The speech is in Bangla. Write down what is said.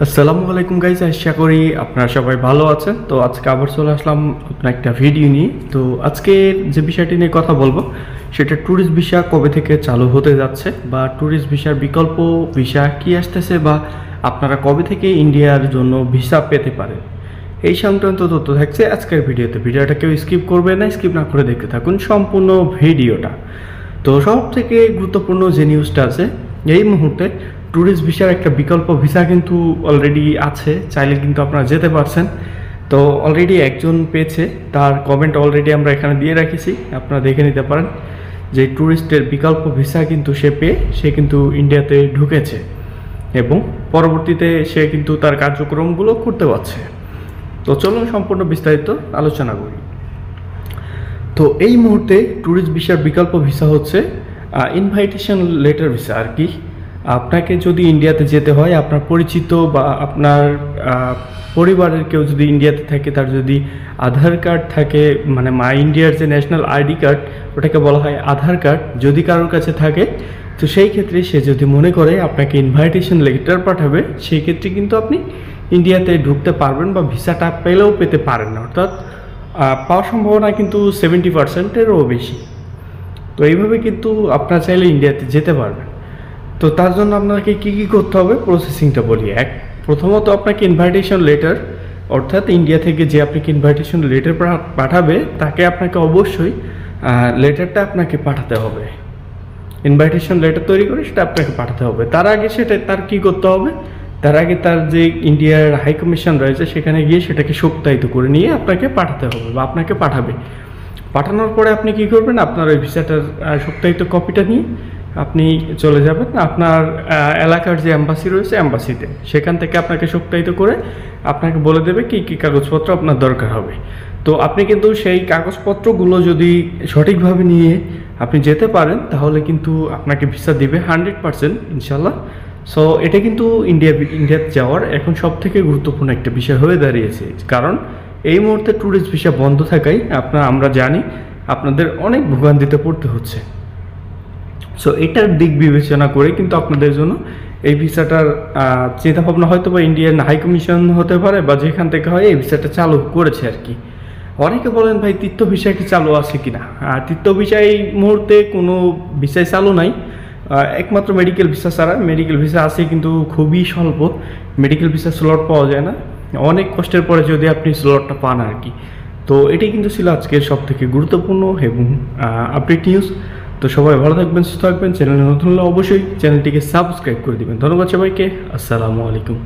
আসসালামু আলাইকুম গাইস, আশা করি আপনারা সবাই ভালো আছেন। তো আজকে আবার চলে আসলাম নতুন একটা ভিডিও নিয়ে। তো আজকে যে বিষয়টি নিয়ে কথা বলবো সেটা ট্যুরিস্ট ভিসা কবে থেকে চালু হতে যাচ্ছে, বা ট্যুরিস্ট ভিসার বিকল্প ভিসা কি আসতেছে, বা আপনারা কবে থেকে ইন্ডিয়ার জন্য ভিসা পেতে পারেন, এই সংক্রান্ত তথ্য থাকছে আজকের ভিডিওতে। ভিডিওটা কেউ স্কিপ করবে না, স্কিপ না করে দেখতে থাকুন সম্পূর্ণ ভিডিওটা। তো সব থেকে গুরুত্বপূর্ণ যে নিউজটা আছে, এই মুহূর্তে ট্যুরিস্ট ভিসার একটা বিকল্প ভিসা কিন্তু অলরেডি আছে, চাইলে কিন্তু আপনারা যেতে পারছেন। তো অলরেডি একজন পেয়েছে, তার কমেন্ট অলরেডি আমরা এখানে দিয়ে রাখেছি, আপনারা দেখে নিতে পারেন যে ট্যুরিস্টের বিকল্প ভিসা কিন্তু সে পেয়ে সে কিন্তু ইন্ডিয়াতে ঢুকেছে এবং পরবর্তীতে সে কিন্তু তার কার্যক্রমগুলো করতে পারছে। তো চলুন সম্পূর্ণ বিস্তারিত আলোচনা করি। তো এই মুহূর্তে ট্যুরিস্ট ভিসার বিকল্প ভিসা হচ্ছে ইনভাইটেশন লেটার ভিসা আর কি। আপনাকে যদি ইন্ডিয়াতে যেতে হয়, আপনার পরিচিত বা আপনার পরিবারের কেউ যদি ইন্ডিয়াতে থাকে, তার যদি আধার কার্ড থাকে, মানে মাই ইন্ডিয়ার যে ন্যাশনাল আইডি কার্ড, ওটাকে বলা হয় আধার কার্ড, যদি কারোর কাছে থাকে, তো সেই ক্ষেত্রে সে যদি মনে করে আপনাকে ইনভাইটেশন লেটার পাঠাবে, সেই ক্ষেত্রে কিন্তু আপনি ইন্ডিয়াতে ঢুকতে পারবেন বা ভিসাটা পেলেও পেতে পারেন না, অর্থাৎ পাওয়ার সম্ভাবনা কিন্তু 70%-এরও বেশি। তো এইভাবে কিন্তু আপনারা চাইলে ইন্ডিয়াতে যেতে পারবেন। তো তার জন্য আপনাকে কী কী করতে হবে প্রসেসিংটা বলি। প্রথমত আপনাকে ইনভাইটেশন লেটার, অর্থাৎ ইন্ডিয়া থেকে যে আপনাকে ইনভাইটেশন লেটার পাঠাবে তাকে আপনাকে অবশ্যই লেটারটা আপনাকে পাঠাতে হবে। ইনভাইটেশন লেটার তৈরি করে সেটা আপনাকে পাঠাতে হবে। তার আগে সেটা তার কী করতে হবে, তার আগে তার যে ইন্ডিয়ার হাই কমিশন রয়েছে সেখানে গিয়ে সেটাকে সত্যায়িত করে নিয়ে আপনাকে পাঠাতে হবে বা আপনাকে পাঠাবে। পাঠানোর পরে আপনি কি করবেন, আপনার ওই ভিসাটার সত্যায়িত কপিটা নিয়ে আপনি চলে যাবেন আপনার এলাকার যে অ্যাম্বাসি রয়েছে অ্যাম্বাসিতে, সেখান থেকে আপনাকে সত্যায়িত করে আপনাকে বলে দেবে কী কী কাগজপত্র আপনার দরকার হবে। তো আপনি কিন্তু সেই কাগজপত্রগুলো যদি সঠিকভাবে নিয়ে আপনি যেতে পারেন, তাহলে কিন্তু আপনাকে ভিসা দিবে 100% ইনশাল্লাহ। সো এটা কিন্তু ইন্ডিয়াতে যাওয়ার এখন সব থেকে গুরুত্বপূর্ণ একটা বিষয় হয়ে দাঁড়িয়েছে, কারণ এই মুহূর্তে ট্যুরিস্ট ভিসা বন্ধ থাকায় আমরা জানি আপনাদের অনেক ভোগান্তিতে পড়তে হচ্ছে। সো এটার দিক বিবেচনা করে কিন্তু আপনাদের জন্য এই ভিসাটার চিন্তাভাবনা হয়তো বা ইন্ডিয়ান হাই কমিশন হতে পারে বা যেখান থেকে হয় এই ভিসাটা চালু করেছে আর কি। অনেকে বলেন ভাই তৃতীয় ভিসা কি চালু আছে কিনা। তৃতীয় ভিসা এই মুহূর্তে কোনো ভিসাই চালু নাই, একমাত্র মেডিকেল ভিসা ছাড়া। মেডিকেল ভিসা আছে কিন্তু খুবই স্বল্প, মেডিকেল ভিসা স্লট পাওয়া যায় না, অনেক কষ্টের পরে যদি আপনি স্লটটা পান আর কি। তো এটাই কিন্তু ছিল আজকের সব থেকে গুরুত্বপূর্ণ এবং আপডেট নিউজ। তো সবাই ভালো থাকবেন, সুস্থ থাকবেন। চ্যানেলে নতুন হলে অবশ্যই চ্যানেলটিকে সাবস্ক্রাইব করে দিবেন। ধন্যবাদ সবাইকে, আসসালামু আলাইকুম।